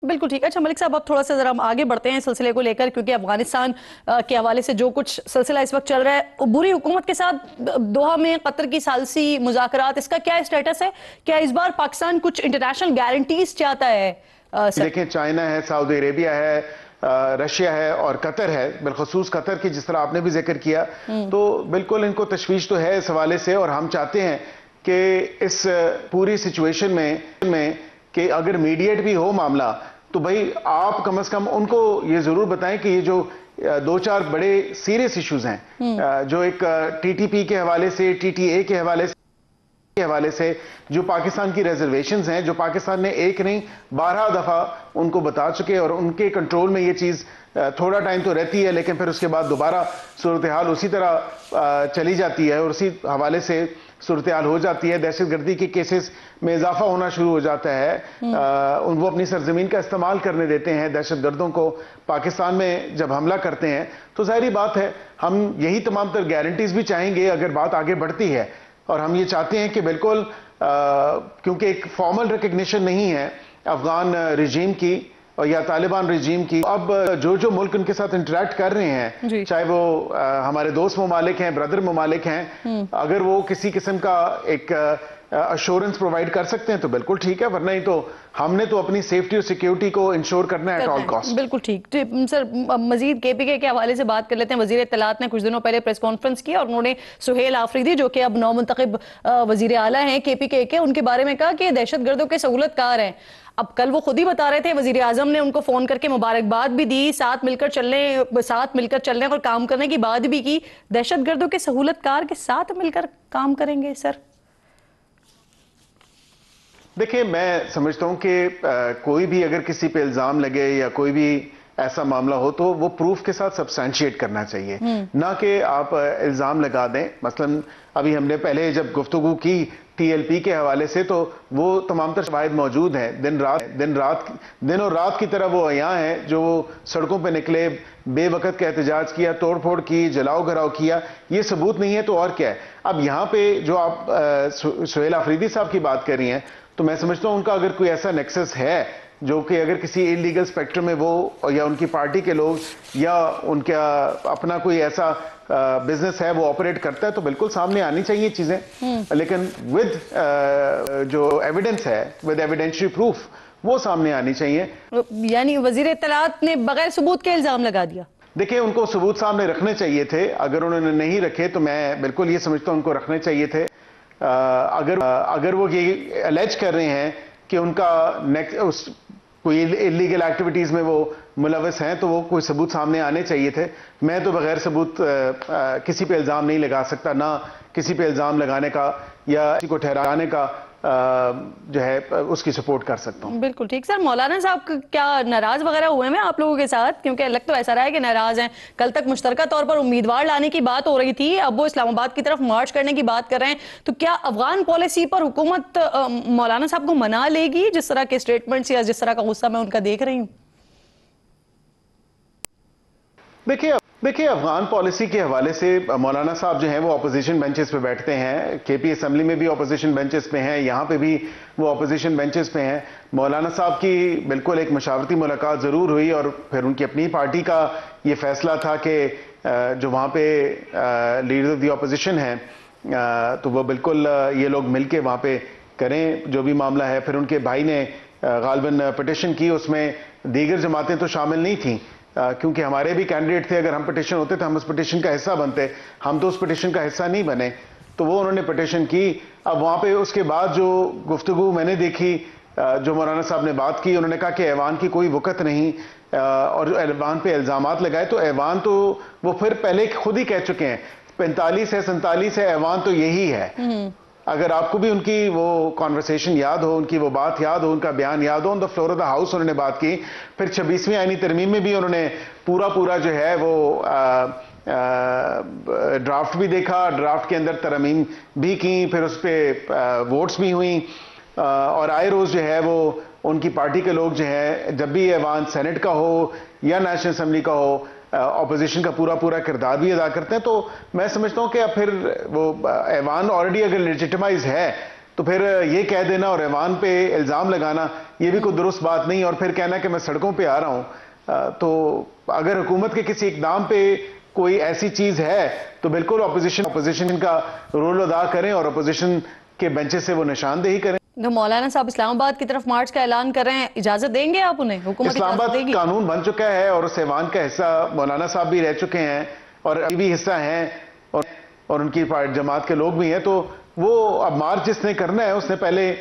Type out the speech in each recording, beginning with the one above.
بالکل ٹھیک ہے. اچھا ملک صاحب، اب تھوڑا سا ذرا ہم آگے بڑھتے ہیں سلسلے کو لے کر، کیونکہ افغانستان کے حوالے سے جو کچھ سلسلہ اس وقت چل رہا ہے، بری حکومت کے ساتھ دوحہ میں قطر کی ثالثی مذاکرات، اس کا کیا اسٹیٹس ہے؟ کیا اس بار پاکستان کچھ انٹرنیشنل گارنٹیز چاہتا ہے؟ دیکھیں، چائنا ہے، سعودی عربیہ ہے، رشیا ہے اور قطر ہے، بالخصوص قطر کی جس طرح آپ نے بھی ذکر کیا، تو بالکل ان کو تشویش تو ہے اس حوالے سے، اور ہم چاہتے ہیں کہ اس پوری سچویشن میں کہ اگر میڈیٹ بھی ہو معاملہ، تو بھائی آپ کم از کم ان کو یہ ضرور بتائیں کہ یہ جو دو چار بڑے سیریس ایشوز ہیں، جو ایک ٹی ٹی پی کے حوالے سے، ٹی ٹی اے کے حوالے سے جو پاکستان کی ریزرویشنز ہیں، جو پاکستان نے ایک نہیں 12 دفعہ ان کو بتا چکے، اور ان کے کنٹرول میں یہ چیز تھوڑا ٹائم تو رہتی ہے، لیکن پھر اس کے بعد دوبارہ صورتحال اسی طرح چلی جاتی ہے اور اسی حوالے سے صورتحال ہو جاتی ہے. دہشت گردی کے کیسز میں اضافہ ہونا شروع ہو جاتا ہے. وہ اپنی سرزمین کا استعمال کرنے دیتے ہیں دہشت گردوں کو. پاکستان میں جب حملہ کرتے ہیں تو ظاہری بات ہے ہم یہی تمام تر گارنٹیز بھی چاہیں گے اگر بات آگے بڑھتی ہے، اور ہم یہ چاہتے ہیں کہ بالکل کیونکہ ایک فارمل ریکگنیشن نہیں ہے افغان رجیم کی یا طالبان رجیم کی. اب جو ملک ان کے ساتھ انٹریکٹ کر رہے ہیں، چاہے وہ ہمارے دوست ممالک ہیں، بردر ممالک ہیں، اگر وہ کسی قسم کا ایک ایشورنس پرووائڈ کر سکتے ہیں تو بالکل ٹھیک ہے، ورنہ ہی تو ہم نے تو اپنی سیفٹی اور سیکیورٹی کو انشور کرنا ہے ایٹ آل کاسٹ. بالکل ٹھیک. سر، مزید کے پی کے حوالے سے بات کر لیتے ہیں. وزیر اطلاعات نے کچھ دنوں پہلے پریس کانفرنس کی اور انہوں نے سہیل آفریدی، جو کہ اب نو منتخب وزیر اعلیٰ ہیں کے پی کے، ان کے بارے میں کہا کہ دہشت گردوں کے سہولت کار ہیں. اب کل وہ خود ہی بتا رہے تھے، وزیر اعظم نے ان کو فون کر کے مبارکباد بھی دی، ساتھ مل کر چلنے اور کام کرنے کی بات بھی کی. دہشت گردوں کے سہولت کار کے ساتھ مل کر کام کریں گے سر؟ دیکھیں، میں سمجھتا ہوں کہ کوئی بھی اگر کسی پہ الزام لگے یا کوئی بھی ایسا معاملہ ہو تو وہ پروف کے ساتھ سبسٹینشیٹ کرنا چاہیے، نہ کہ آپ الزام لگا دیں. مثلا ابھی ہم نے پہلے جب گفتگو کی ٹی ایل پی کے حوالے سے تو وہ تمام تر شواہد موجود ہیں، دن اور رات کی طرح وہ عیاں ہیں، جو سڑکوں پہ نکلے، بے وقت کا احتجاج کیا، توڑ پھوڑ کی، جلاؤ گھراؤ کیا. یہ ثبوت نہیں ہے تو اور کیا ہے؟ اب یہاں پہ جو آپ سہیل آفریدی صاحب کی بات کر رہی ہیں، تو میں سمجھتا ہوں ان کا اگر کوئی ایسا نیکسس ہے جو کہ اگر کسی انلیگل سپیکٹر میں وہ یا ان کی پارٹی کے لوگ یا ان کا اپنا کوئی ایسا بزنس ہے وہ آپریٹ کرتا ہے، تو بالکل سامنے آنی چاہیے چیزیں، لیکن جو ایویڈنس ہے، ود ایویڈینشری پروف، وہ سامنے آنی چاہیے. یعنی وزیر اطلاعات نے بغیر ثبوت کے الزام لگا دیا؟ دیکھیں، ان کو ثبوت سامنے رکھنے چاہیے تھے. اگر انہوں نے نہیں رکھے تو میں بالکل یہ سمجھتا ہوں ان کو رکھنے چاہیے تھے. اگر وہ یہ الیج کر رہے ہیں کہ ان کا کوئی انلیگل ایکٹیویٹیز میں وہ ملوث ہیں تو وہ کوئی ثبوت سامنے آنے چاہیے تھے. میں تو بغیر ثبوت کسی پہ الزام نہیں لگا سکتا، نہ کسی پہ الزام لگانے کا یا کسی کو ٹھہرانے کا جو ہے اس کی سپورٹ کر سکتا ہوں. بالکل ٹھیک. سر، مولانا صاحب کیا ناراض وغیرہ ہوئے ہیں آپ لوگوں کے ساتھ؟ کیونکہ لگ تو ایسا رہا ہے کہ ناراض ہیں. کل تک مشترکہ طور پر امیدوار لانے کی بات ہو رہی تھی، اب وہ اسلام آباد کی طرف مارچ کرنے کی بات کر رہے ہیں. تو کیا افغان پالیسی پر حکومت مولانا صاحب کو منا لے گی، جس طرح کے سٹیٹمنٹس یا جس طرح کا غصہ میں ان کا دیکھ رہی ہوں؟ دیکھیں، افغان پالیسی کے حوالے سے مولانا صاحب جو ہیں وہ اپوزیشن بینچز پہ بیٹھتے ہیں. کے پی اسمبلی میں بھی اپوزیشن بینچز پہ ہیں، یہاں پہ بھی وہ اپوزیشن بینچز پہ ہیں. مولانا صاحب کی بالکل ایک مشاورتی ملاقات ضرور ہوئی، اور پھر ان کی اپنی پارٹی کا یہ فیصلہ تھا کہ جو وہاں پہ لیڈر آف دی اپوزیشن ہیں تو وہ بالکل یہ لوگ مل کے وہاں پہ کریں جو بھی معاملہ ہے. پھر ان کے بھائی نے غالباً پٹیشن کی، اس میں دیگر جماعتیں تو شامل نہیں تھیں کیونکہ ہمارے بھی کینڈیڈیٹ تھے. اگر ہم پٹیشن ہوتے تو ہم اس پٹیشن کا حصہ بنتے، ہم تو اس پٹیشن کا حصہ نہیں بنے، تو وہ انہوں نے پٹیشن کی. اب وہاں پہ اس کے بعد جو گفتگو میں نے دیکھی، جو مولانا صاحب نے بات کی، انہوں نے کہا کہ ایوان کی کوئی وقت نہیں، اور ایوان پہ الزامات لگائے تو ایوان تو وہ پھر پہلے خود ہی کہہ چکے ہیں 45 ہے 47 ہے، ایوان تو یہی ہے. اگر آپ کو بھی ان کی وہ کانورسیشن یاد ہو، ان کی وہ بات یاد ہو، ان کا بیان یاد ہو، on the floor of the house انہوں نے بات کی. پھر 26ویں آئینی ترمیم میں بھی انہوں نے پورا جو ہے وہ ڈرافٹ بھی دیکھا، ڈرافٹ کے اندر ترمیم بھی کی، پھر اس پہ ووٹس بھی ہوئیں، اور آئے روز جو ہے وہ ان کی پارٹی کے لوگ جو ہے جب بھی ایوان سینٹ کا ہو یا نیشنل اسمبلی کا ہو اپوزیشن کا پورا کردار بھی ادا کرتے ہیں. تو میں سمجھتا ہوں کہ اب پھر وہ ایوان آلریڈی اگر لیجیٹمائز ہے تو پھر یہ کہہ دینا اور ایوان پہ الزام لگانا یہ بھی کوئی درست بات نہیں، اور پھر کہنا کہ میں سڑکوں پہ آ رہا ہوں۔ تو اگر حکومت کے کسی اقدام پہ کوئی ایسی چیز ہے تو بالکل اپوزیشن کا رول ادا کریں اور اپوزیشن کے بینچز سے وہ نشاندہی کریں۔ تو مولانا صاحب اسلام آباد کی طرف مارچ کا اعلان کر رہے ہیں، اجازت دیں گے آپ انہیں؟ حکومت اسلام اجازت دے آباد گی؟ قانون بن چکا ہے اور اس ایوان کا حصہ مولانا صاحب بھی رہ چکے ہیں اور ابھی بھی حصہ ہیں اور ان کی جماعت کے لوگ بھی ہیں، تو وہ اب مارچ جس نے کرنا ہے اس نے پہلے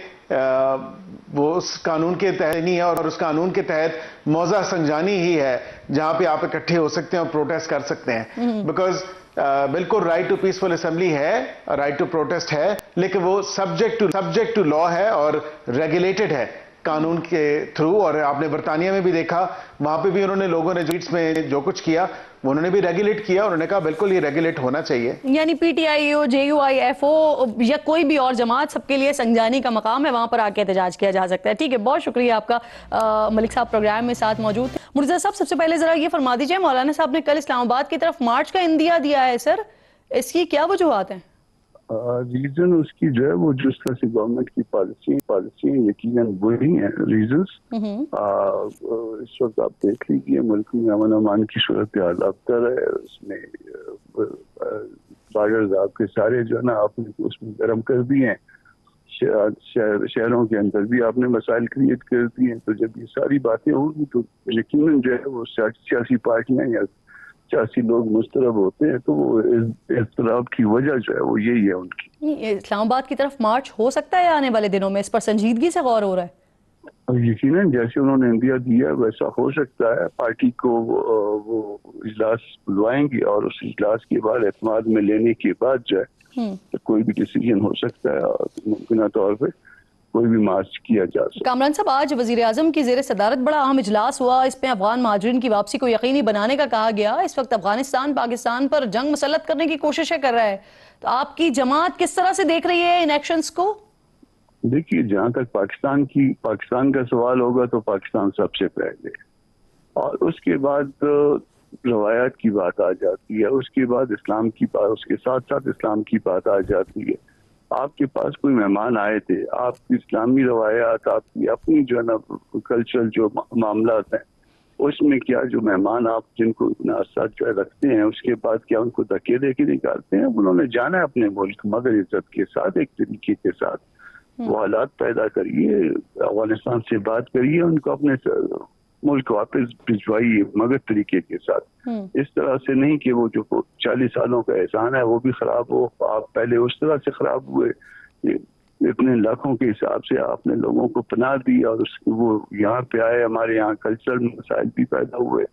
وہ اس قانون کے تحت نہیں ہے، اور اس قانون کے تحت موضع سنجانی ہی ہے جہاں پہ آپ اکٹھے ہو سکتے ہیں اور پروٹیسٹ کر سکتے ہیں، بیکاز بالکل رائٹ ٹو پیسفل اسمبلی ہے، رائٹ ٹو پروٹیسٹ ہے، لیکن وہ سبجیکٹ ٹو لا ہے اور ریگولیٹڈ ہے قانون کے تھرو۔ اور آپ نے برطانیہ میں بھی دیکھا، وہاں پہ بھی انہوں نے لوگوں نے جیٹس میں جو کچھ کیا وہ انہوں نے بھی ریگولیٹ کیا، انہوں نے کہا بالکل یہ ریگولیٹ ہونا چاہیے۔ یعنی پی ٹی آئی ہو، جے یو آئی ایف او یا کوئی بھی اور جماعت، سب کے لیے سنجانی کا مقام ہے، وہاں پر آ کے احتجاج کیا جا سکتا ہے۔ ٹھیک ہے، بہت شکریہ آپ کا ملک صاحب پروگرام میں ساتھ موجود تھے۔ مرتضیٰ صاحب سب سے پہلے ذرا یہ فرما دیجئے، مولانا صاحب نے کل اسلام آباد کی طرف مارچ کا اندیا دیا ہے سر، اس کی کیا وجوہات ہیں؟ ریزن اس کی جو ہے وہ جس طرح سے گورنمنٹ کی پالیسی یقیناً وہی ہیں ریزنس۔ اس وقت آپ دیکھ لیجیے ملک میں امن امان کی صورتحال ابتر ہے، اس میں بارڈرز آپ کے سارے جو ہے نا آپ نے اس میں گرم کر دیے ہیں، شہروں کے اندر بھی آپ نے مسائل کریٹ کر دیے ہیں۔ تو جب یہ ساری باتیں ہوں گی تو یقیناً جو ہے وہ سیاسی پارٹیاں یا سیاسی لوگ مضطرب ہوتے ہیں، تو وہ اضطراب کی وجہ جو ہے وہ یہی ہے ان کی۔ اسلام آباد کی طرف مارچ ہو سکتا ہے آنے والے دنوں میں؟ اس پر سنجیدگی سے غور ہو رہا ہے؟ یقیناً جیسے انہوں نے انڈیا دیا ویسا ہو سکتا ہے۔ پارٹی کو وہ اجلاس بلوائیں گے اور اس اجلاس کے بعد اعتماد میں لینے کے بعد جو ہے تو کوئی بھی ڈیسیجن ہو سکتا ہے اور ممکنہ طور پہ کوئی بھی مارچ کیا جا سکتا ہے۔ کامران صاحب آج وزیر اعظم کی زیر صدارت بڑا اہم اجلاس ہوا، اس میں افغان مہاجرین کی واپسی کو یقینی بنانے کا کہا گیا۔ اس وقت افغانستان پاکستان پر جنگ مسلط کرنے کی کوششیں کر رہا ہے، تو آپ کی جماعت کس طرح سے دیکھ رہی ہے ان ایکشنز کو؟ دیکھیے جہاں تک پاکستان کا سوال ہوگا تو پاکستان سب سے پہلے، اور اس کے بعد روایات کی بات آ جاتی ہے، اس کے بعد اسلام کی بات، اس کے ساتھ ساتھ اسلام کی بات آ جاتی ہے۔ آپ کے پاس کوئی مہمان آئے تھے، آپ کی اسلامی روایات، آپ کی اپنی جو ہے نا کلچرل جو معاملات ہیں اس میں کیا جو مہمان آپ جن کو ساتھ جو ہے رکھتے ہیں اس کے بعد کیا ان کو دھکے دے کے نکالتے ہیں؟ انہوں نے جانا ہے اپنے ملک مگر عزت کے ساتھ، ایک طریقے کے ساتھ۔ وہ حالات پیدا کریے، افغانستان سے بات کریے، ان کو اپنے ملک واپس بھجوائیے مگر طریقے کے ساتھ، اس طرح سے نہیں کہ وہ جو 40 سالوں کا احسان ہے وہ بھی خراب ہو۔ آپ پہلے اس طرح سے خراب ہوئے، اتنے لاکھوں کے حساب سے آپ نے لوگوں کو پناہ دی اور وہ یہاں پہ آئے، ہمارے یہاں کلچرل مسائل بھی پیدا ہوئے،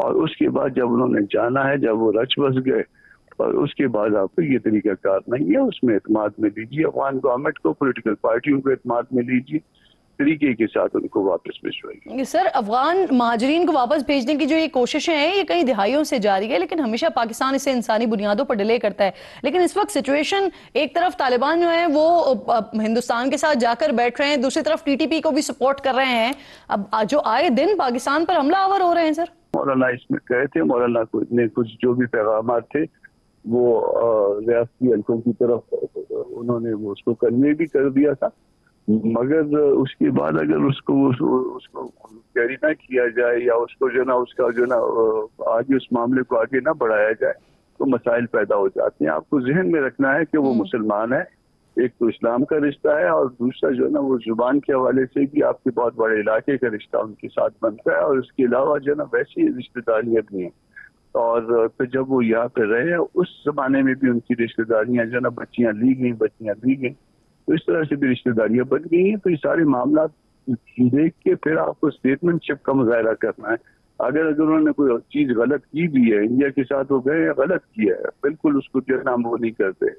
اور اس کے بعد جب انہوں نے جانا ہے، جب وہ رچ بس گئے، اور اس کے بعد آپ کو یہ طریقہ کار نہیں ہے، اس میں اعتماد میں لیجیے افغان گورنمنٹ کو، پولیٹیکل پارٹیوں کو اعتماد میں لیجیے، طریقے کے ساتھ ان کو واپس بھیجوائیے۔ سر افغان مہاجرین کو واپس بھیجنے کی جو یہ کوششیں ہیں یہ کئی دہائیوں سے جاری ہے، لیکن ہمیشہ پاکستان اسے انسانی بنیادوں پر ڈیلے کرتا ہے۔ لیکن اس وقت سچویشن، ایک طرف طالبان جو ہیں وہ ہندوستان کے ساتھ جا کر بیٹھ رہے ہیں، دوسری طرف ٹی ٹی پی کو بھی سپورٹ کر رہے ہیں، اب جو آئے دن پاکستان پر حملہ آور ہو رہے ہیں۔ سر مولانا اس میں کہے تھے، مولانا نے کچھ جو بھی پیغامات تھے وہ ریاستی حلقوں کی طرف انہوں نے وہ اس کو کنوے بھی کر دیا تھا، مگر اس کے بعد اگر اس کو کیری نہ کیا جائے یا اس کو جو نا اس کا جو نا آگے اس معاملے کو آگے نہ بڑھایا جائے تو مسائل پیدا ہو جاتے ہیں۔ آپ کو ذہن میں رکھنا ہے کہ وہ مسلمان ہے، ایک تو اسلام کا رشتہ ہے اور دوسرا جو ہے نا وہ زبان کے حوالے سے بھی آپ کے بہت بڑے علاقے کا رشتہ ان کے ساتھ بنتا ہے، اور اس کے علاوہ جو ہے نا ویسی رشتہ داریاں بھی ہیں، اور پھر جب وہ یہاں پہ رہے اس زمانے میں بھی ان کی رشتہ داریاں جو ہے نا بچیاں لی گئیں، تو اس طرح سے بھی رشتہ داریاں بن گئی ہیں۔ تو یہ سارے معاملات دیکھ کے پھر آپ کو اسٹیٹمنٹ شپ کا مظاہرہ کرنا ہے۔ اگر انہوں نے کوئی چیز غلط کی بھی ہے، انڈیا کے ساتھ وہ گئے غلط کیا ہے، بالکل اس کو جو ہے نا ہم وہ نہیں کرتے،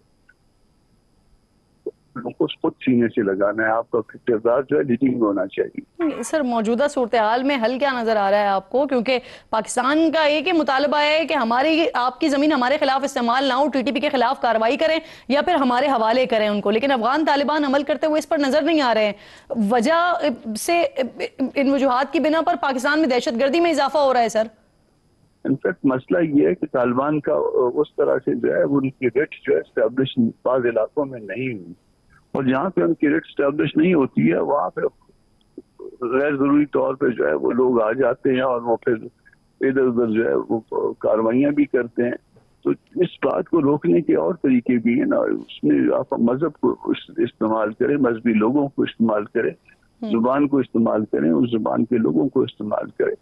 اس خود سینے سے لگانا ہے، آپ کا کردار جو ہے لیڈنگ ہونا چاہیے۔ سر موجودہ صورتحال میں حل کیا نظر آ رہا ہے آپ کو؟ کیونکہ پاکستان کا ایک ہی مطالبہ ہے کہ ہماری آپ کی زمین ہمارے خلاف استعمال نہ ہو، ٹی ٹی پی کے خلاف کارروائی کریں یا پھر ہمارے حوالے کریں ان کو، لیکن افغان طالبان عمل کرتے ہوئے اس پر نظر نہیں آ رہے ہیں۔ وجہ سے ان وجوہات کی بنا پر پاکستان میں دہشت گردی میں اضافہ ہو رہا ہے۔ سر انفیکٹ مسئلہ یہ ہے کہ طالبان کا اس طرح سے جو ہے ان کی ریٹ جو ہے اسٹیبلش بعض علاقوں میں نہیں ہوئی، اور جہاں پہ ان کی ریٹ اسٹیبلش نہیں ہوتی ہے وہاں پہ غیر ضروری طور پہ جو ہے وہ لوگ آ جاتے ہیں اور وہ پھر ادھر ادھر جو ہے وہ کاروائیاں بھی کرتے ہیں. تو اس بات کو روکنے کے اور طریقے بھی ہیں نا. اس میں آپ مذہب کو استعمال کریں, مذہبی لوگوں کو استعمال کریں, زبان کو استعمال کریں, اس زبان کے لوگوں کو استعمال کریں,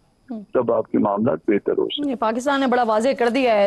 تب آپ کے معاملات بہتر ہو سکتے ہیں. پاکستان نے بڑا واضح کر دیا ہے